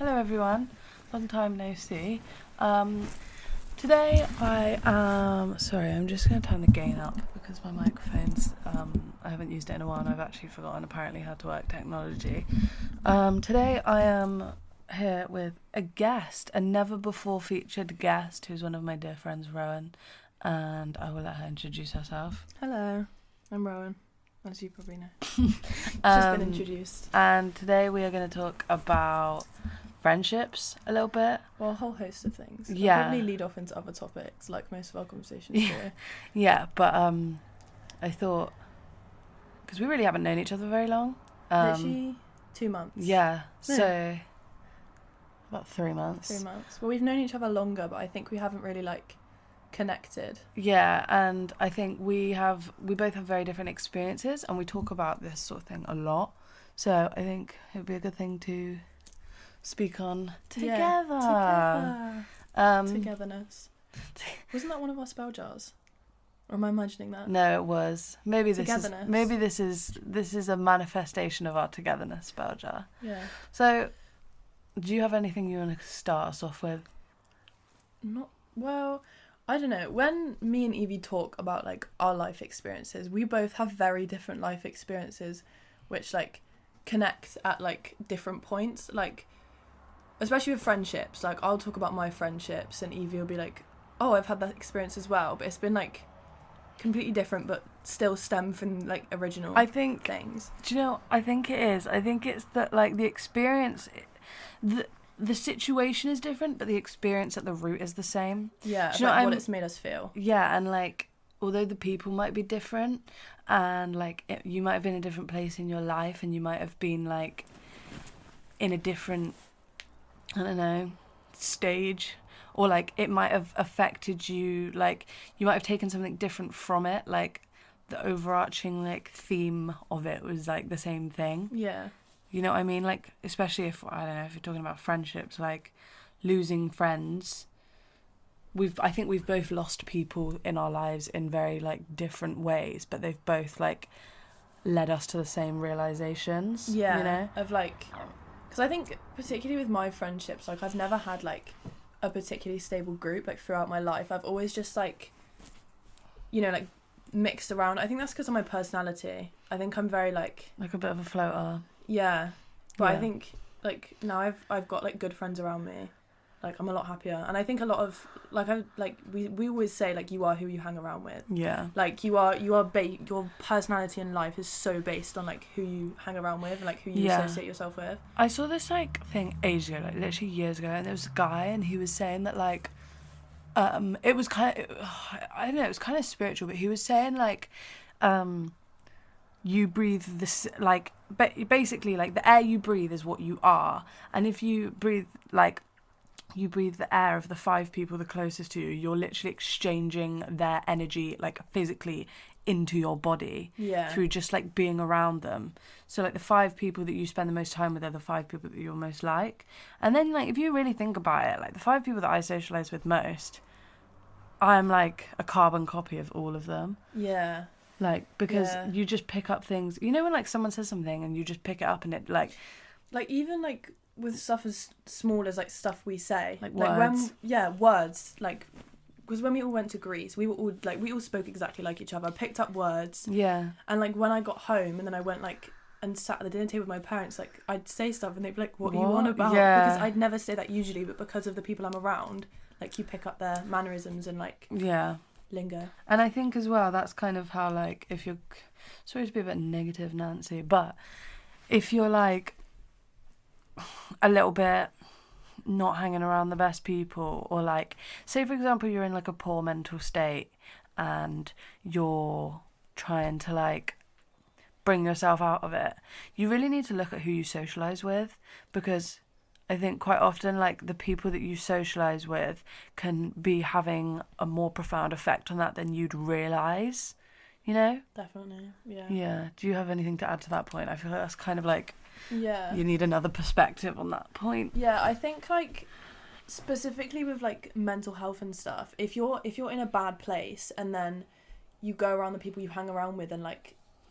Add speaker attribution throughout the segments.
Speaker 1: Hello everyone, long time no see. Today I am, sorry, I'm just going to turn the gain up because my microphone's, I haven't used it in a while and I've actually forgotten apparently how to work technology. Today I am here with a guest, a never before featured guest who's one of my dear friends, Rowan, and I will let her introduce herself.
Speaker 2: Hello, I'm Rowan, as you probably know. She's been introduced.
Speaker 1: And today we are going to talk about friendships a little bit.
Speaker 2: Well, a whole host of things.
Speaker 1: Yeah.
Speaker 2: I'll probably lead off into other topics, like most of our conversations do.
Speaker 1: Yeah, but I thought, because we really haven't known each other very long.
Speaker 2: Literally 2 months.
Speaker 1: Yeah,
Speaker 2: No.
Speaker 1: so about 3 months.
Speaker 2: 3 months. Well, we've known each other longer, but I think we haven't really, connected.
Speaker 1: Yeah, and I think we both have very different experiences, and we talk about this sort of thing a lot. So I think it would be a good thing to speak on together.
Speaker 2: Yeah, together. Togetherness. Wasn't that one of our spell jars? Or am I imagining that?
Speaker 1: No, it was. Maybe this
Speaker 2: Togetherness.
Speaker 1: is a manifestation of our togetherness spell jar.
Speaker 2: Yeah.
Speaker 1: So, do you have anything you want to start us off with?
Speaker 2: Well, I don't know. When me and Evie talk about, our life experiences, we both have very different life experiences, which, connect at, different points. Especially with friendships. I'll talk about my friendships, and Evie will be like, oh, I've had that experience as well. But it's been, completely different, but still stem from, original things.
Speaker 1: Do you know, I think it is. I think it's that, the experience... The situation is different, but the experience at the root is the same.
Speaker 2: Yeah,
Speaker 1: do you know
Speaker 2: what it's made us feel.
Speaker 1: Yeah, and although the people might be different, and you might have been in a different place in your life, and you might have been in a different, I don't know, stage, or it might have affected you. You might have taken something different from it. The overarching theme of it was the same thing.
Speaker 2: Yeah.
Speaker 1: You know what I mean? Especially if, I don't know, if you're talking about friendships, losing friends. I think we've both lost people in our lives in very, different ways, but they've both, led us to the same realizations.
Speaker 2: Yeah.
Speaker 1: You know?
Speaker 2: Of, because I think, particularly with my friendships, I've never had, a particularly stable group, throughout my life. I've always just, mixed around. I think that's because of my personality. I think I'm very, like
Speaker 1: a bit of a floater.
Speaker 2: Yeah, but
Speaker 1: Yeah.
Speaker 2: I think now I've got good friends around me. I'm a lot happier, and I think a lot of we always say you are who you hang around with.
Speaker 1: Yeah.
Speaker 2: Your personality in life is so based on who you hang around with and who you associate yourself with.
Speaker 1: I saw this thing ages ago, literally years ago, and there was a guy and he was saying that it was kind of, I don't know, it was kind of spiritual, but he was saying you breathe this basically the air you breathe is what you are, and if you breathe the air of the 5 people the closest to you, you're literally exchanging their energy physically into your body through just being around them. So the 5 people that you spend the most time with are the 5 people that you're most like. And then if you really think about it, the 5 people that I socialize with most, I'm a carbon copy of all of them.
Speaker 2: Yeah.
Speaker 1: Because you just pick up things, you know, when someone says something and you just pick it up and it
Speaker 2: even with stuff as small as stuff we say,
Speaker 1: words.
Speaker 2: Words, because when we all went to Greece, we were all we all spoke exactly like each other, picked up words, and when I got home and then I went and sat at the dinner table with my parents, I'd say stuff and they'd be what are you on about? Because I'd never say that usually, but because of the people I'm around, you pick up their mannerisms and lingo.
Speaker 1: And I think as well that's kind of how if you're, sorry to be a bit negative, Nancy, but if you're a little bit not hanging around the best people, or say for example you're in a poor mental state and you're trying to bring yourself out of it, you really need to look at who you socialize with, because I think quite often the people that you socialize with can be having a more profound effect on that than you'd realize, you know?
Speaker 2: Definitely, yeah.
Speaker 1: Yeah. Do you have anything to add to that point? I feel that's kind of
Speaker 2: yeah.
Speaker 1: You need another perspective on that point.
Speaker 2: Yeah, I think specifically with mental health and stuff, if you're in a bad place and then you go around the people you hang around with and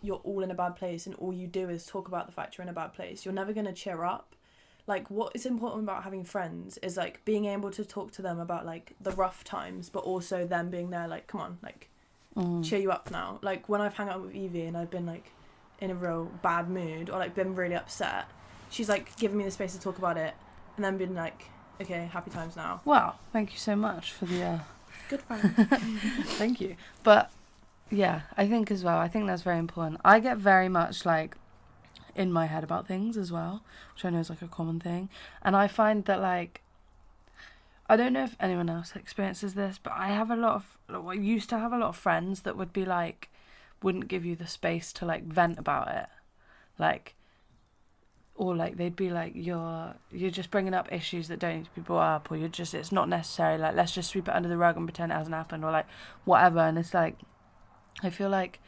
Speaker 2: you're all in a bad place and all you do is talk about the fact you're in a bad place, you're never going to cheer up. like, what is important about having friends is, like, being able to talk to them about, like, the rough times, but also them being there, like, come on, like, cheer you up now. Like, when I've hung out with Evie and I've been, like, in a real bad mood or, like, been really upset, she's, like, given me the space to talk about it and then been like, okay, happy times now.
Speaker 1: Wow, thank you so much for the...
Speaker 2: Good friend.
Speaker 1: Thank you. But, yeah, I think as well, I think that's very important. I get very much, like, in my head about things as well, which I know is, like, a common thing. And I find that, like, I don't know if anyone else experiences this, but I used to have a lot of friends that would be, like, wouldn't give you the space to, like, vent about it. Like, or, like, they'd be like, you're just bringing up issues that don't need to be brought up, or it's not necessary, like, let's just sweep it under the rug and pretend it hasn't happened, or, like, whatever. And it's, like, I feel like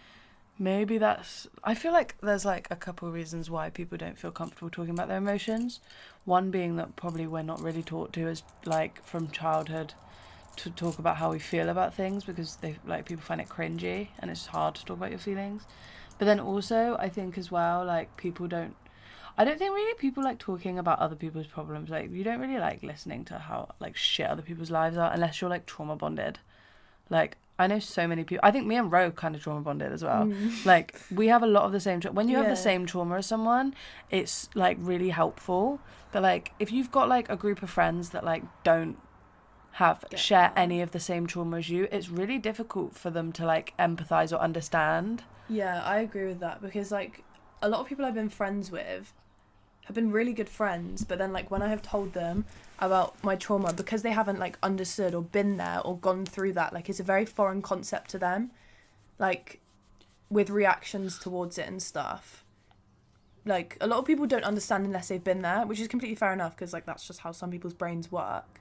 Speaker 1: there's, like, a couple of reasons why people don't feel comfortable talking about their emotions. One being that probably we're not really taught to, as, like, from childhood, to talk about how we feel about things, because people find it cringy and it's hard to talk about your feelings. But then also, I think as well, like, I don't think really people like talking about other people's problems. Like, you don't really like listening to how, like, shit other people's lives are unless you're, like, trauma bonded. Like, I know so many people. I think me and Ro kind of trauma bonded as well. Like, we have a lot of the same when you have the same trauma as someone, it's, like, really helpful. But, like, if you've got, like, a group of friends that, like, don't share any of the same trauma as you, it's really difficult for them to, like, empathize or understand.
Speaker 2: Yeah, I agree with that, because, like, a lot of people I've been friends with have been really good friends, but then, like, when I have told them about my trauma, because they haven't, like, understood or been there or gone through that, like, it's a very foreign concept to them, like, with reactions towards it and stuff. Like, a lot of people don't understand unless they've been there, which is completely fair enough, because, like, that's just how some people's brains work.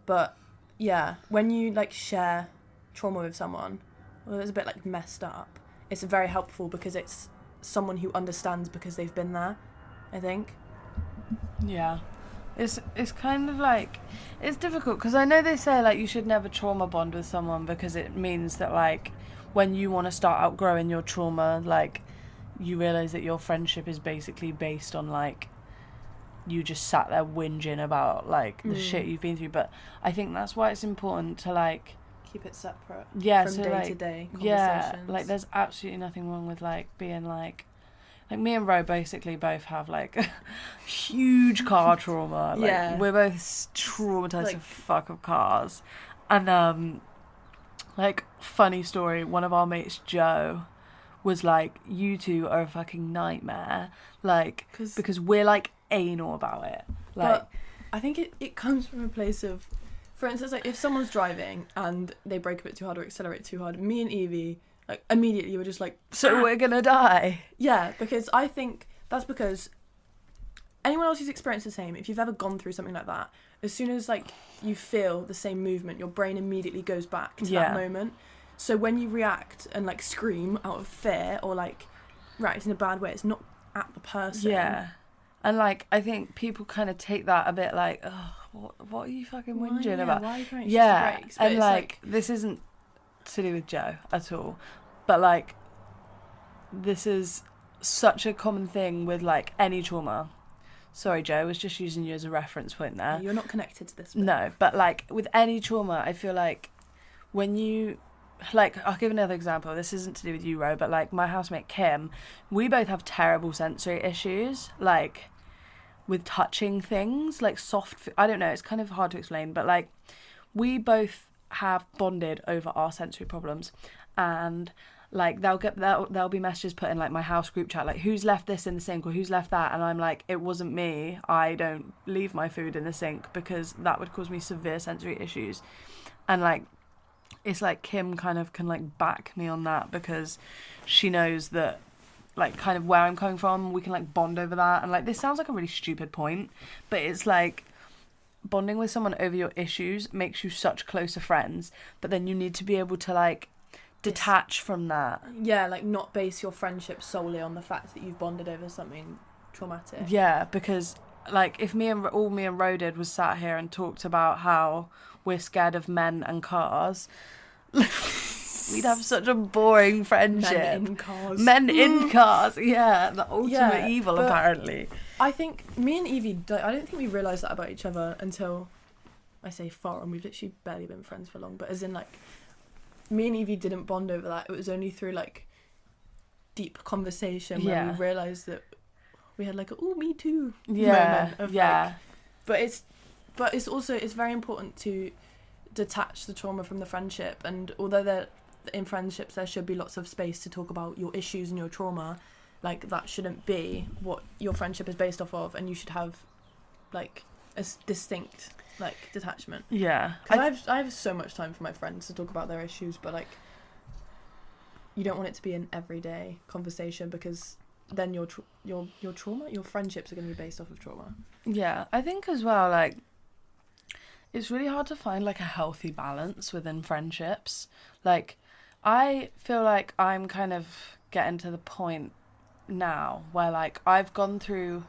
Speaker 2: But, yeah, when you, like, share trauma with someone, well, it's a bit, like, messed up, it's very helpful because it's someone who understands because they've been there, I think.
Speaker 1: Yeah. It's kind of like, it's difficult, because I know they say, like, you should never trauma bond with someone, because it means that, like, when you want to start outgrowing your trauma, like, you realise that your friendship is basically based on, like, you just sat there whinging about, like, the shit you've been through. But I think that's why it's important to, like,
Speaker 2: keep it separate
Speaker 1: from
Speaker 2: day to day conversations.
Speaker 1: Yeah, like, there's absolutely nothing wrong with, like, being, like me and Ro basically both have, like, huge car trauma. Like, we're both traumatised to fuck of cars. And, like, funny story, one of our mates, Joe, was like, you two are a fucking nightmare. Like, because we're, like, anal about it. Like,
Speaker 2: but I think it comes from a place of, for instance, like, if someone's driving and they brake a bit too hard or accelerate too hard, me and Evie, like, immediately we're just like,
Speaker 1: so we're gonna die.
Speaker 2: Yeah, because I think that's because anyone else who's experienced the same, if you've ever gone through something like that, as soon as, like, you feel the same movement, your brain immediately goes back to that moment. So when you react and, like, scream out of fear or, like, react in a bad way, it's not at the person.
Speaker 1: Yeah. And, like, I think people kind of take that a bit like, oh, what are you fucking whinging about?
Speaker 2: Why are you trying
Speaker 1: to
Speaker 2: brakes?
Speaker 1: And, like, this isn't to do with Joe at all. But, like, this is such a common thing with, like, any trauma. Sorry, Joe, I was just using you as a reference point there.
Speaker 2: You're not connected to this bit.
Speaker 1: No, but, like, with any trauma, I feel like when you... Like, I'll give another example. This isn't to do with you, Ro, but, like, my housemate Kim, we both have terrible sensory issues, like, with touching things, like, I don't know, it's kind of hard to explain, but, like, we both have bonded over our sensory problems, and, like, there'll be messages put in, like, my house group chat, like, who's left this in the sink, or who's left that, and I'm like, it wasn't me, I don't leave my food in the sink, because that would cause me severe sensory issues. And, like, it's like Kim kind of can, like, back me on that, because she knows that, like, kind of where I'm coming from, we can, like, bond over that. And, like, this sounds like a really stupid point, but it's like bonding with someone over your issues makes you such closer friends, but then you need to be able to, like, detach from that.
Speaker 2: Yeah, like, not base your friendship solely on the fact that you've bonded over something traumatic.
Speaker 1: Yeah, because, like, if all me and Ro did was sat here and talked about how we're scared of men and cars, we'd have such a boring friendship.
Speaker 2: Men in cars, yeah,
Speaker 1: the ultimate evil, apparently.
Speaker 2: I think me and Evie, I don't think we realised that about each other until, I say far, and we've literally barely been friends for long, but as in, like, me and Evie didn't bond over that. It was only through, like, deep conversation where we realised that we had, like, a, ooh, me too moment of, like, but it's also, it's very important to detach the trauma from the friendship, and although in friendships there should be lots of space to talk about your issues and your trauma, like, that shouldn't be what your friendship is based off of, and you should have, like, a distinct, like, detachment. Because I have so much time for my friends to talk about their issues, but, like, you don't want it to be an everyday conversation, because then your trauma, your friendships are going to be based off of trauma.
Speaker 1: Yeah, I think as well, like, it's really hard to find, like, a healthy balance within friendships. Like, I feel like I'm kind of getting to the point now where, like, I've gone through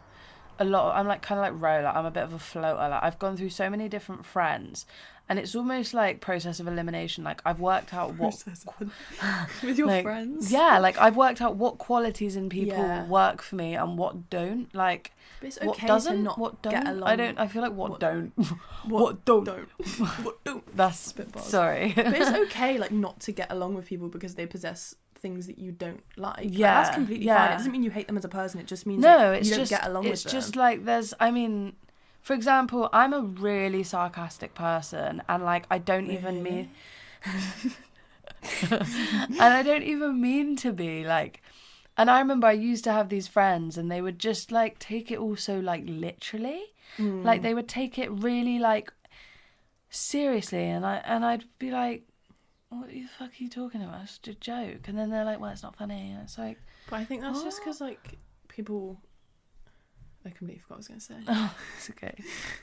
Speaker 1: a lot. I'm, like, kind of like Ro, like, I'm a bit of a floater. Like, I've gone through so many different friends, and it's almost like process of elimination. Like, I've worked out what
Speaker 2: with your
Speaker 1: like,
Speaker 2: friends.
Speaker 1: Yeah, like, I've worked out what qualities in people work for me and what don't. Like,
Speaker 2: but it's okay
Speaker 1: what doesn't,
Speaker 2: to not
Speaker 1: what don't.
Speaker 2: get along.
Speaker 1: I feel like what don't.
Speaker 2: What don't. What don't.
Speaker 1: That's
Speaker 2: spitballs.
Speaker 1: Sorry.
Speaker 2: But it's okay, like, not to get along with people because they possess things that you don't like.
Speaker 1: Yeah,
Speaker 2: that's completely fine. It doesn't mean you hate them as a person. It just means
Speaker 1: you
Speaker 2: don't get along with them.
Speaker 1: It's just like I mean, for example, I'm a really sarcastic person, and, like, I don't even mean and I don't even mean to be, like, and I remember I used to have these friends, and they would just, like, take it all so, like, literally. Like, they would take it really, like, seriously, and I'd be like, what the fuck are you talking about? It's just a joke. And then they're like, well, it's not funny. And it's like,
Speaker 2: but I think that's just because, like, people, I completely forgot what I was going to say.
Speaker 1: Oh, it's okay.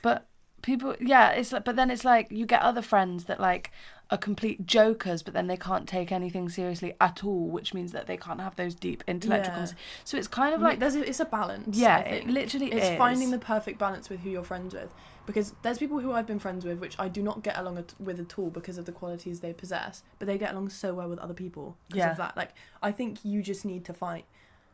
Speaker 1: But people, yeah, it's like, but then it's like, you get other friends that, like, are complete jokers, but then they can't take anything seriously at all, which means that they can't have those deep intellectual conversations. So it's kind of like,
Speaker 2: it's a balance.
Speaker 1: Yeah, it literally is.
Speaker 2: It's finding the perfect balance with who you're friends with. Because there's people who I've been friends with which I do not get along with at all because of the qualities they possess, but they get along so well with other people because of that. Like, I think you just need to find,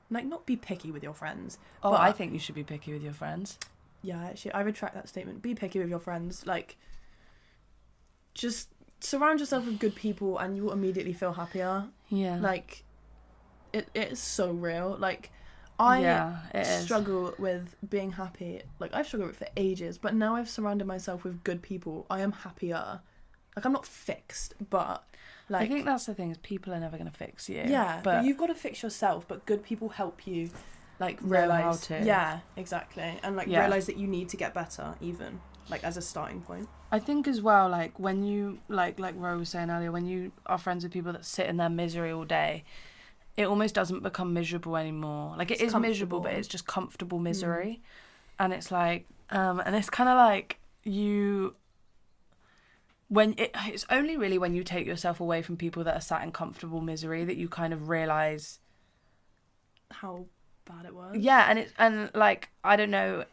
Speaker 2: like, not be picky with your friends.
Speaker 1: Oh, I think you should be picky with your friends.
Speaker 2: Yeah, actually, I retract that statement. Be picky with your friends. Like, just surround yourself with good people and you will immediately feel happier.
Speaker 1: Yeah.
Speaker 2: Like, it's so real. Like, I struggle with being happy. Like, I've struggled with it for ages, but now I've surrounded myself with good people. I am happier. Like, I'm not fixed, but, like,
Speaker 1: I think that's the thing, is people are never going to fix you.
Speaker 2: Yeah, but you've got to fix yourself, but good people help you, like, realise.
Speaker 1: How to.
Speaker 2: Yeah, exactly. And, like, realise that you need to get better, even, like, as a starting point.
Speaker 1: I think as well, like, when you, like Ro was saying earlier, when you are friends with people that sit in their misery all day, it almost doesn't become miserable anymore. Like, it is miserable, but it's just comfortable misery. And it's like, and it's kind of like it's only really when you take yourself away from people that are sat in comfortable misery that you kind of realise
Speaker 2: how bad it was.
Speaker 1: Yeah, and like, I don't know,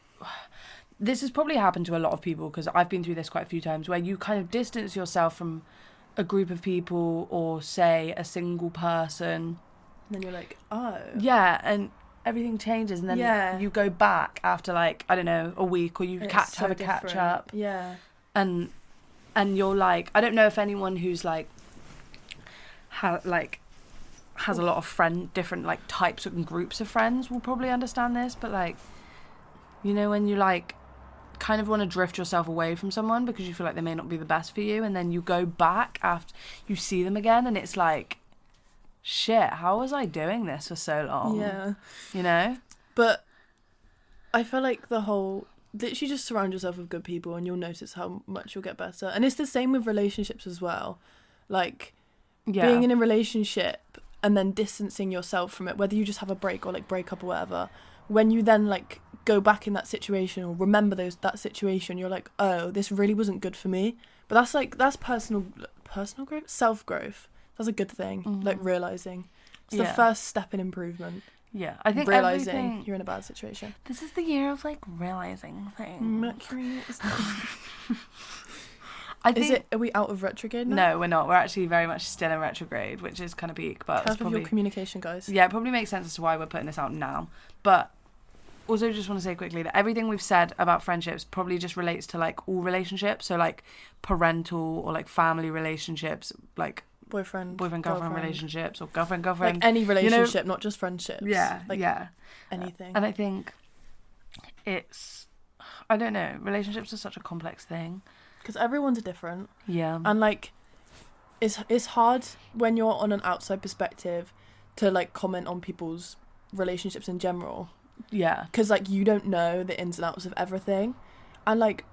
Speaker 1: this has probably happened to a lot of people, because I've been through this quite a few times, where you kind of distance yourself from a group of people, or say a single person.
Speaker 2: And then you're like, oh.
Speaker 1: Yeah, and everything changes, and then you go back after, like, I don't know, a week, or you have a catch up.
Speaker 2: Yeah.
Speaker 1: And you're like, I don't know if anyone who's like has a lot of different, like, types and groups of friends will probably understand this, but, like, you know, when you, like, kind of want to drift yourself away from someone because you feel like they may not be the best for you, and then you go back after you see them again, and it's like, shit, how was I doing this for so long?
Speaker 2: Yeah.
Speaker 1: You know?
Speaker 2: But I feel like literally just surround yourself with good people and you'll notice how much you'll get better. And it's the same with relationships as well. Like, being in a relationship and then distancing yourself from it, whether you just have a break or, like, break up or whatever, when you then, like, go back in that situation or remember that situation, you're like, oh, this really wasn't good for me. But that's personal growth, self-growth. That's a good thing, like, realising. It's the first step in improvement.
Speaker 1: Yeah, I think
Speaker 2: realising you're in a bad situation.
Speaker 1: This is the year of, like, realising things.
Speaker 2: Mercury is... Are we out of retrograde now?
Speaker 1: No, we're not. We're actually very much still in retrograde, which is kind of peak. But
Speaker 2: Careful with your communication, guys.
Speaker 1: Yeah, it probably makes sense as to why we're putting this out now. But also just want to say quickly that everything we've said about friendships probably just relates to like all relationships. So like parental or like family relationships, like
Speaker 2: boyfriend
Speaker 1: girlfriend relationships, or girlfriend, like
Speaker 2: any relationship, not just friendships.
Speaker 1: Like
Speaker 2: anything.
Speaker 1: And I think it's, I don't know, relationships are such a complex thing
Speaker 2: because everyone's different.
Speaker 1: Yeah.
Speaker 2: And like it's hard when you're on an outside perspective to like comment on people's relationships in general.
Speaker 1: Yeah.
Speaker 2: Because like you don't know the ins and outs of everything. And like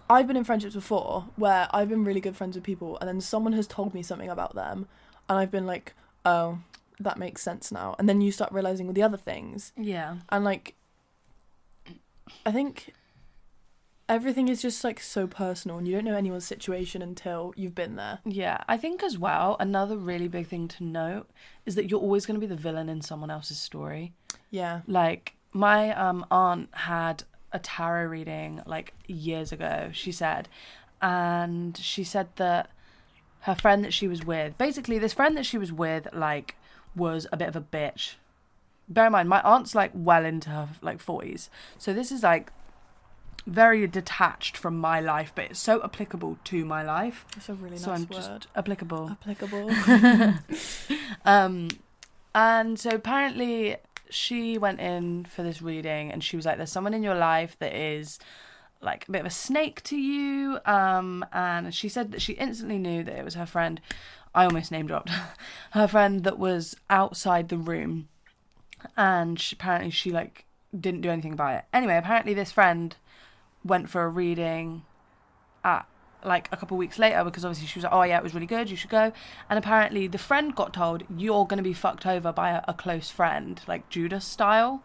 Speaker 2: I've been in friendships before where I've been really good friends with people, and then someone has told me something about them and I've been like, oh, that makes sense now. And then you start realising with the other things.
Speaker 1: Yeah.
Speaker 2: And like I think everything is just like so personal, and you don't know anyone's situation until you've been there.
Speaker 1: Yeah. I think as well, another really big thing to note is that you're always going to be the villain in someone else's story.
Speaker 2: Yeah.
Speaker 1: Like my aunt had a tarot reading like years ago, she said, and she said that her friend that she was with, basically this friend that she was with, like, was a bit of a bitch. Bear in mind, my aunt's like well into her like 40s, so this is like very detached from my life, but it's so applicable to my life.
Speaker 2: It's a really
Speaker 1: so
Speaker 2: nice
Speaker 1: I'm
Speaker 2: word.
Speaker 1: just applicable. And so apparently she went in for this reading, and she was like, there's someone in your life that is like a bit of a snake to you, and she said that she instantly knew that it was her friend. I almost name dropped her friend that was outside the room, and apparently she like didn't do anything about it. Anyway, apparently this friend went for a reading at like a couple of weeks later, because obviously she was like, oh yeah, it was really good, you should go. And apparently the friend got told, you're going to be fucked over by a close friend, like Judas style.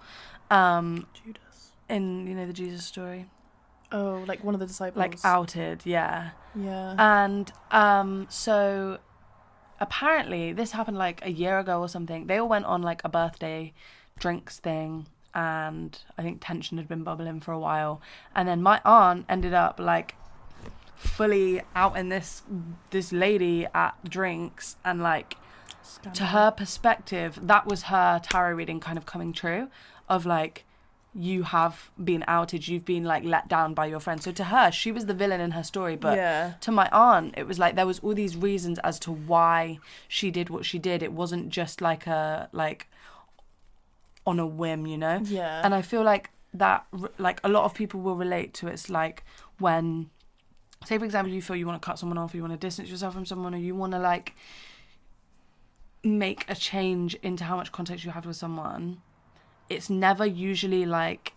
Speaker 2: Judas
Speaker 1: in, you know, the Jesus story.
Speaker 2: Oh, like one of the disciples.
Speaker 1: Like outed, yeah.
Speaker 2: Yeah.
Speaker 1: And so apparently this happened like a year ago or something. They all went on like a birthday drinks thing, and I think tension had been bubbling for a while. And then my aunt ended up like fully out in this lady at drinks, and like
Speaker 2: Scandal.
Speaker 1: To her perspective, that was her tarot reading kind of coming true, of like, you have been outed, you've been like let down by your friend. So to her, she was the villain in her story, but to my aunt, it was like there was all these reasons as to why she did what she did. It wasn't just like on a whim, you know. And I feel like that, like, a lot of people will relate to. It's like when, say for example, you feel you want to cut someone off, or you want to distance yourself from someone, or you want to like make a change into how much contact you have with someone. It's never usually like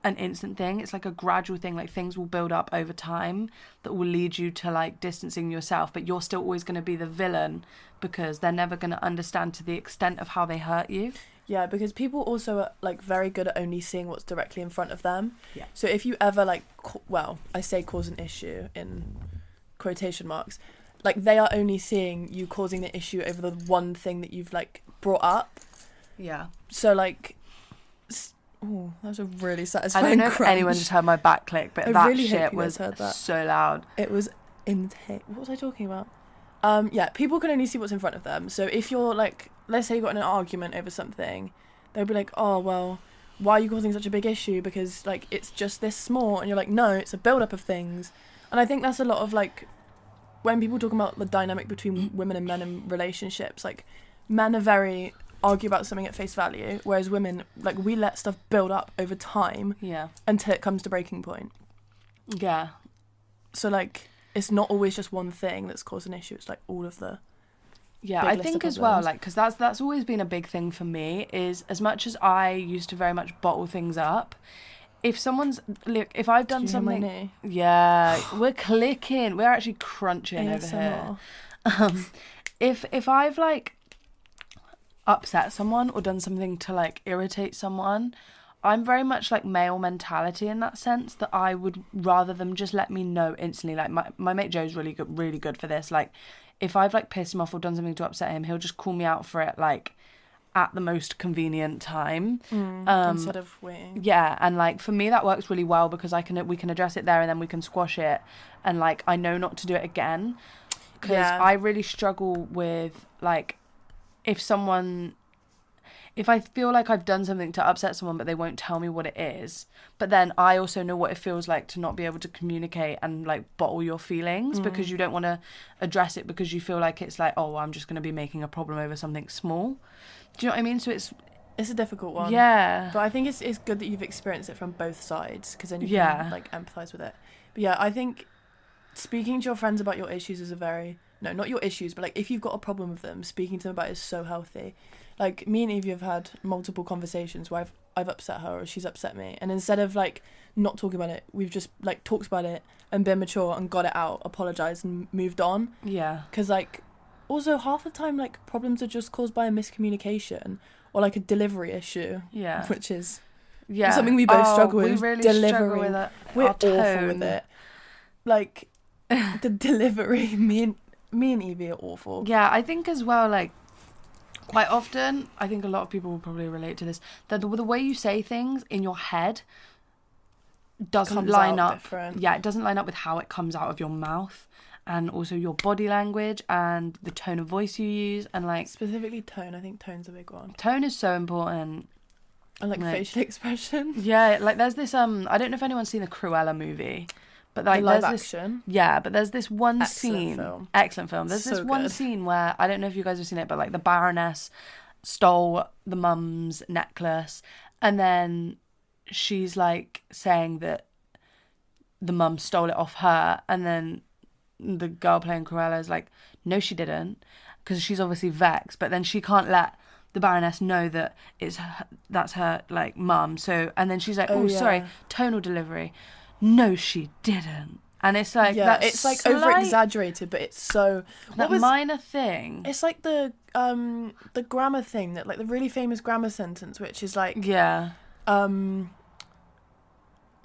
Speaker 1: an instant thing. It's like a gradual thing. Like things will build up over time that will lead you to like distancing yourself, but you're still always going to be the villain, because they're never going to understand to the extent of how they hurt you.
Speaker 2: Yeah, because people also are like very good at only seeing what's directly in front of them.
Speaker 1: Yeah.
Speaker 2: So if you ever like, I say cause an issue in quotation marks, like they are only seeing you causing the issue over the one thing that you've like brought up.
Speaker 1: Yeah.
Speaker 2: So like, oh, that was a really satisfying
Speaker 1: I don't know
Speaker 2: crunch.
Speaker 1: if anyone just heard my back click, but
Speaker 2: I
Speaker 1: that
Speaker 2: really
Speaker 1: shit
Speaker 2: hope you
Speaker 1: was
Speaker 2: guys heard that.
Speaker 1: so loud.
Speaker 2: It was intense. What was I talking about? Yeah, people can only see what's in front of them. So if you're like, let's say you got in an argument over something, they'll be like, oh, well, why are you causing such a big issue? Because like, it's just this small. And you're like, no, it's a build-up of things. And I think that's a lot of like, when people talk about the dynamic between women and men in relationships, like men are very argue about something at face value, whereas women, like, we let stuff build up over time until it comes to breaking point.
Speaker 1: Yeah.
Speaker 2: So like, it's not always just one thing that's caused an issue. It's like all of the
Speaker 1: I think as well, like, because that's always been a big thing for me, is as much as I used to very much bottle things up, if someone's, look, if I've done something, we're clicking, we're actually crunching ASMR over here. If I've like upset someone or done something to like irritate someone, I'm very much like male mentality in that sense, that I would rather them just let me know instantly. Like my mate Joe's really good for this. Like if I've like pissed him off or done something to upset him, he'll just call me out for it like at the most convenient time,
Speaker 2: instead of waiting.
Speaker 1: Yeah, and like for me that works really well, because we can address it there and then we can squash it, and like I know not to do it again, because I really struggle with like if someone if I feel like I've done something to upset someone but they won't tell me what it is, but then I also know what it feels like to not be able to communicate and like bottle your feelings because you don't want to address it because you feel like it's like, oh, I'm just going to be making a problem over something small. Do you know what I mean? So it's
Speaker 2: a difficult one.
Speaker 1: Yeah.
Speaker 2: But I think it's good that you've experienced it from both sides because then you can like empathise with it. But yeah, I think speaking to your friends about your issues is no, not your issues, but like if you've got a problem with them, speaking to them about it is so healthy. Like me and Evie have had multiple conversations where I've upset her or she's upset me, and instead of like not talking about it, we've just like talked about it and been mature and got it out, apologized and moved on.
Speaker 1: Yeah.
Speaker 2: Because like also half the time like problems are just caused by a miscommunication or like a delivery issue.
Speaker 1: Yeah.
Speaker 2: Which is something we both struggle with. We really struggle with it. We're awful with it. Like the delivery, me and Evie are awful.
Speaker 1: Yeah, I think as well, like, quite often, I think a lot of people will probably relate to this, that the way you say things in your head doesn't line up.
Speaker 2: Different.
Speaker 1: Yeah, it doesn't line up with how it comes out of your mouth, and also your body language and the tone of voice you use, and like...
Speaker 2: Specifically tone, I think tone's a big one.
Speaker 1: Tone is so important.
Speaker 2: And like facial expression.
Speaker 1: Yeah, like there's this, I don't know if anyone's seen the Cruella movie, but like
Speaker 2: live
Speaker 1: there's
Speaker 2: action.
Speaker 1: But there's this one excellent film. There's this one scene where I don't know if you guys have seen it, but like the Baroness stole the mum's necklace, and then she's like saying that the mum stole it off her, and then the girl playing Cruella is like, no, she didn't, because she's obviously vexed, but then she can't let the Baroness know that that's her like mum. So and then she's like, sorry, tonal delivery. No, she didn't. And it's like
Speaker 2: it's like over exaggerated, but it's so
Speaker 1: minor thing.
Speaker 2: It's like the grammar thing, that like the really famous grammar sentence, which is like it's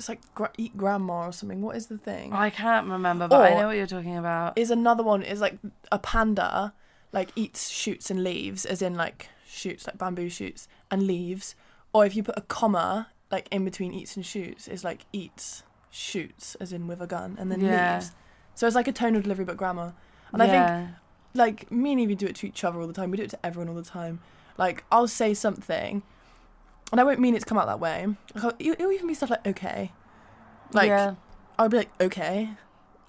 Speaker 2: like eat grandma or something. What is the thing?
Speaker 1: I can't remember, but I know what you're talking about.
Speaker 2: Is another one is like a panda like eats shoots and leaves, as in like shoots like bamboo shoots and leaves, or if you put a comma like in between eats and shoots, is like eats shoots as in with a gun, and then leaves. So it's like a tonal delivery but grammar. And I think like me and Evie do it to each other all the time. We do it to everyone all the time. Like I'll say something and I won't mean it to come out that way. Like, it'll even be stuff like okay. Like I'll be like okay.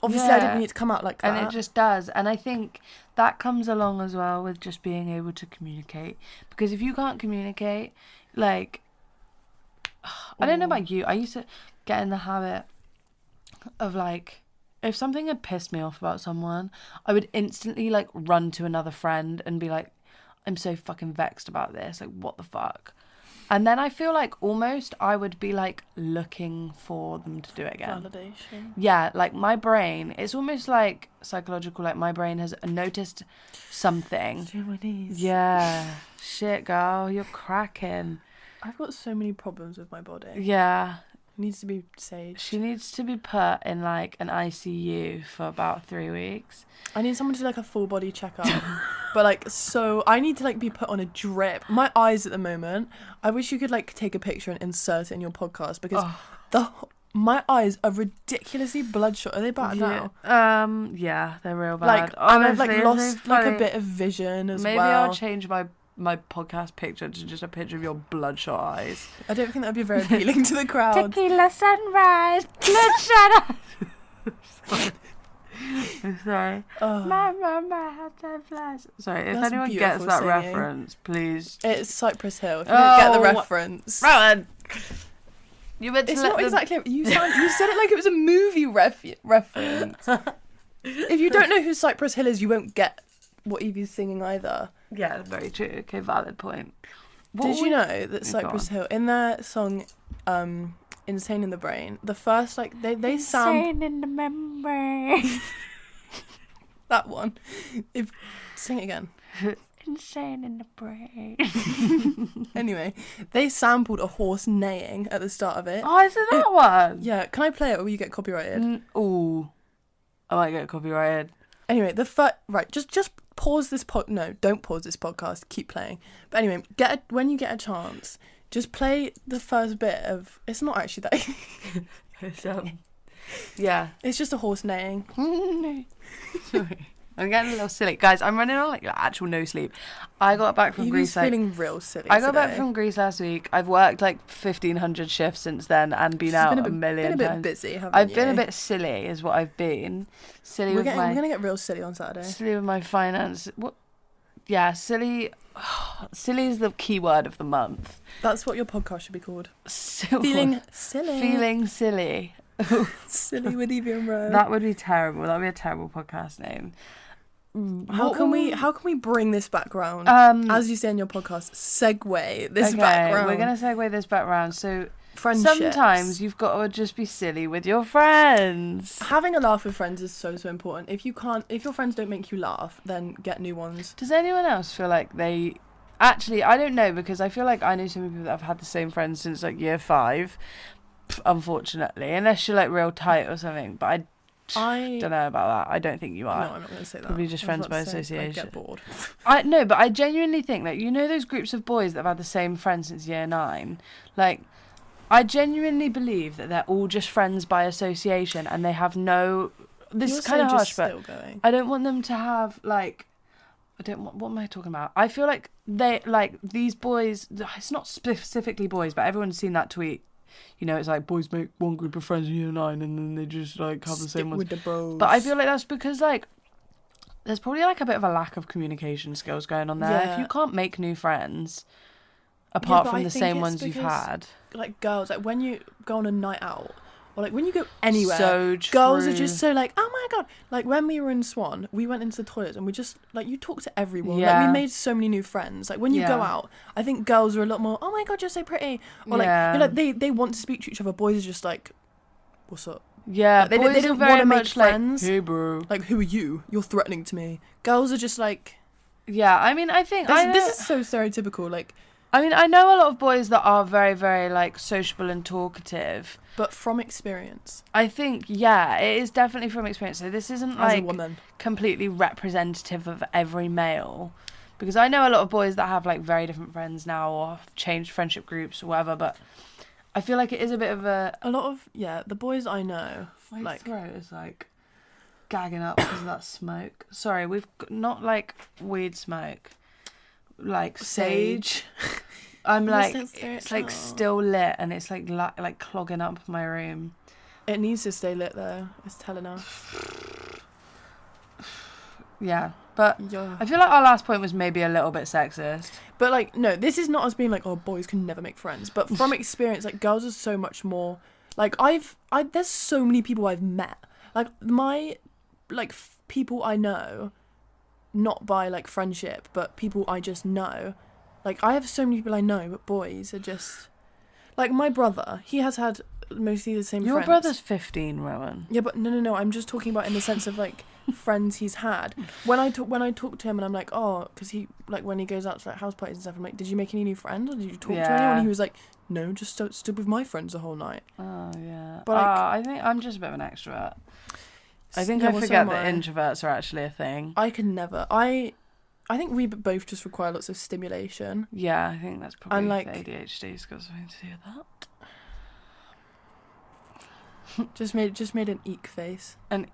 Speaker 2: Obviously I didn't mean it to come out like that.
Speaker 1: And it just does. And I think that comes along as well with just being able to communicate. Because if you can't communicate, like I don't know about you, I used to get in the habit of like, if something had pissed me off about someone, I would instantly like run to another friend and be like, I'm so fucking vexed about this, like what the fuck. And then I feel like almost I would be like looking for them to do it again.
Speaker 2: Validation.
Speaker 1: Yeah, like my brain, it's almost like psychological, like my brain has noticed something.
Speaker 2: On my knees.
Speaker 1: Yeah. Shit, girl, you're cracking.
Speaker 2: I've got so many problems with my body.
Speaker 1: Yeah.
Speaker 2: Needs to be saged.
Speaker 1: She needs to be put in like an ICU for about 3 weeks.
Speaker 2: I need someone to do like a full body checkup. But like, so I need to like be put on a drip. My eyes at the moment, I wish you could like take a picture and insert it in your podcast, because my eyes are ridiculously bloodshot. Are they bad now?
Speaker 1: Yeah, they're real bad.
Speaker 2: Like,
Speaker 1: honestly,
Speaker 2: and I've like lost like a bit of vision as well.
Speaker 1: Maybe I'll change my podcast picture to just a picture of your bloodshot eyes.
Speaker 2: I don't think that'd be very appealing to the crowd.
Speaker 1: Tequila sunrise, bloodshot eyes. Sorry. My heart time flies. Sorry, if anyone gets that reference, please.
Speaker 2: It's Cypress Hill. If you don't get the reference.
Speaker 1: Rowan! You meant to
Speaker 2: it's not exactly. You said it like it was a movie reference. If you don't know who Cypress Hill is, you won't get what Evie's singing either.
Speaker 1: Yeah, very true. Okay, valid point.
Speaker 2: Did you know that Cypress Hill, in their song Insane in the Brain, the first like they sound Insane in the membrane. That one. Sing it again.
Speaker 1: Insane in the brain.
Speaker 2: Anyway, they sampled a horse neighing at the start of it.
Speaker 1: Oh, is it that one?
Speaker 2: Yeah, can I play it or will you get copyrighted?
Speaker 1: Ooh. I might get copyrighted.
Speaker 2: Anyway, right, just pause this no, don't pause this podcast, keep playing. But anyway, when you get a chance, just play the first bit of, it's not actually that
Speaker 1: it's, yeah.
Speaker 2: It's just a horse neighing.
Speaker 1: Sorry. I'm getting a little silly. Guys, I'm running on like actual no sleep. I got back from Greece.
Speaker 2: Feeling real silly
Speaker 1: I got
Speaker 2: today.
Speaker 1: back from Greece last week. I've worked like 1,500 shifts since then and been out a million times.
Speaker 2: Been a bit busy, haven't you?
Speaker 1: I've been a bit silly is what I've been. We're
Speaker 2: going to get real silly on Saturday.
Speaker 1: Silly with my finance. What? Yeah, silly. Silly is the key word of the month.
Speaker 2: That's what your podcast should be called. Feeling silly.
Speaker 1: Feeling silly.
Speaker 2: Silly with Evie and Ro.
Speaker 1: That would be terrible. That would be a terrible podcast name.
Speaker 2: How can we bring this back round? As you say in your podcast, segue this back round.
Speaker 1: We're gonna segue this back round. So
Speaker 2: friendships.
Speaker 1: Sometimes you've got to just be silly with your friends.
Speaker 2: Having a laugh with friends is so important. If your friends don't make you laugh, then get new ones.
Speaker 1: Does anyone else feel like they? Actually, I don't know, because I feel like I know some people that have had the same friends since like year 5. Unfortunately, unless you're like real tight or something, but I don't know about that. I don't think you are.
Speaker 2: No, I'm not going to say that.
Speaker 1: Probably just friends by association.
Speaker 2: I get bored.
Speaker 1: No, but I genuinely think that, you know, those groups of boys that have had the same friends since year 9, like, I genuinely believe that they're all just friends by association and they have no. This is kind of harsh, but I don't want them to have like. What am I talking about? I feel like these boys. It's not specifically boys, but everyone's seen that tweet. You know, it's like boys make one group of friends in year 9 and then they just like have the same ones.
Speaker 2: With the bros.
Speaker 1: But I feel like that's because like there's probably like a bit of a lack of communication skills going on there.
Speaker 2: Yeah.
Speaker 1: If you can't make new friends apart from the same ones you've had.
Speaker 2: Like girls, like when you go on a night out or like when you go anywhere,
Speaker 1: so true.
Speaker 2: Girls are just so like, oh my god. Like when we were in Swan, we went into the toilets and we just like, you talk to everyone.
Speaker 1: Yeah.
Speaker 2: Like we made so many new friends. Like when you go out, I think girls are a lot more, oh my god, you're so pretty. Or like, you know, they want to speak to each other. Boys are just like, what's up?
Speaker 1: Yeah,
Speaker 2: like, they don't
Speaker 1: very
Speaker 2: want to make
Speaker 1: much
Speaker 2: friends.
Speaker 1: Like, hey bro.
Speaker 2: Like, who are you? You're threatening to me. Girls are just like,
Speaker 1: yeah, I mean, I think
Speaker 2: this is so stereotypical. Like,
Speaker 1: I mean, I know a lot of boys that are very, very, like, sociable and talkative.
Speaker 2: But from experience.
Speaker 1: I think, yeah, it is definitely from experience. So this isn't, like,
Speaker 2: as a woman,
Speaker 1: completely representative of every male. Because I know a lot of boys that have, like, very different friends now or have changed friendship groups or whatever. But I feel like it is a bit of a
Speaker 2: lot of, the boys I know.
Speaker 1: My throat is, like, gagging up because of that smoke. Sorry, we've got, not, like, weed smoke. Like sage. I'm like, it's like still lit and it's like clogging up my room.
Speaker 2: It needs to stay lit though. It's telling us.
Speaker 1: Yeah, but I feel like our last point was maybe a little bit sexist.
Speaker 2: But like, no, this is not us being like, oh, boys can never make friends. But from experience, like girls are so much more. Like there's so many people I've met. Like my, like people I know. Not by like friendship, but people I just know. Like I have so many people I know, but boys are just like my brother. He has had mostly the same friends.
Speaker 1: Your brother's 15, Rowan.
Speaker 2: Yeah, but no. I'm just talking about in the sense of like friends he's had. When I talk to him and I'm like, oh, because he like when he goes out to like house parties and stuff, I'm like, did you make any new friends or did you talk to anyone? He was like, no, just stood with my friends the whole night.
Speaker 1: Oh yeah.
Speaker 2: But like,
Speaker 1: I think I'm just a bit of an extrovert. I think I forget that introverts are actually a thing.
Speaker 2: I can never. I think we both just require lots of stimulation.
Speaker 1: Yeah, I think that's probably
Speaker 2: like,
Speaker 1: ADHD's got something to do with
Speaker 2: that. just made an eek face.
Speaker 1: And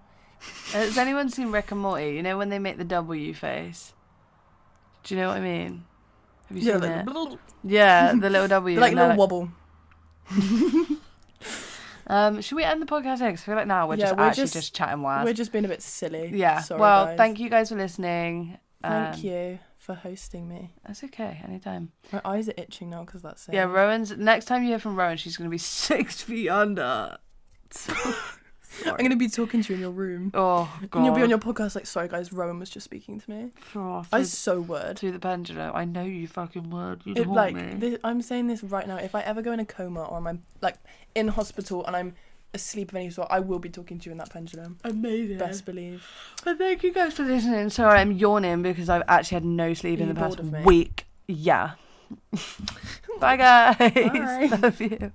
Speaker 1: has anyone seen Rick and Morty? You know when they make the W face? Do you know what I mean? Have you seen it? Yeah, the little W.
Speaker 2: Like little wobble.
Speaker 1: Should we end the podcast here? 'Cause I feel like now we're just chatting wild.
Speaker 2: We're just being a bit silly.
Speaker 1: Yeah.
Speaker 2: Sorry,
Speaker 1: well,
Speaker 2: guys.
Speaker 1: Thank you guys for listening.
Speaker 2: Thank you for hosting me.
Speaker 1: That's okay. Anytime.
Speaker 2: My eyes are itching now because that's it.
Speaker 1: Yeah, Rowan's. Next time you hear from Rowan, she's going to be 6 feet under.
Speaker 2: I'm going to be talking to you in your room.
Speaker 1: Oh, God.
Speaker 2: And you'll be on your podcast like, sorry, guys, Rowan was just speaking to me. I so would.
Speaker 1: Through the pendulum. I know you fucking would. You haunt me.
Speaker 2: I'm saying this right now. If I ever go in a coma or I'm like in hospital and I'm asleep of any sort, I will be talking to you in that pendulum.
Speaker 1: Amazing.
Speaker 2: Best believe.
Speaker 1: But thank you guys for listening. Sorry, I'm yawning because I've actually had no sleep in the past week. Yeah. Bye, guys.
Speaker 2: Bye.
Speaker 1: Love you.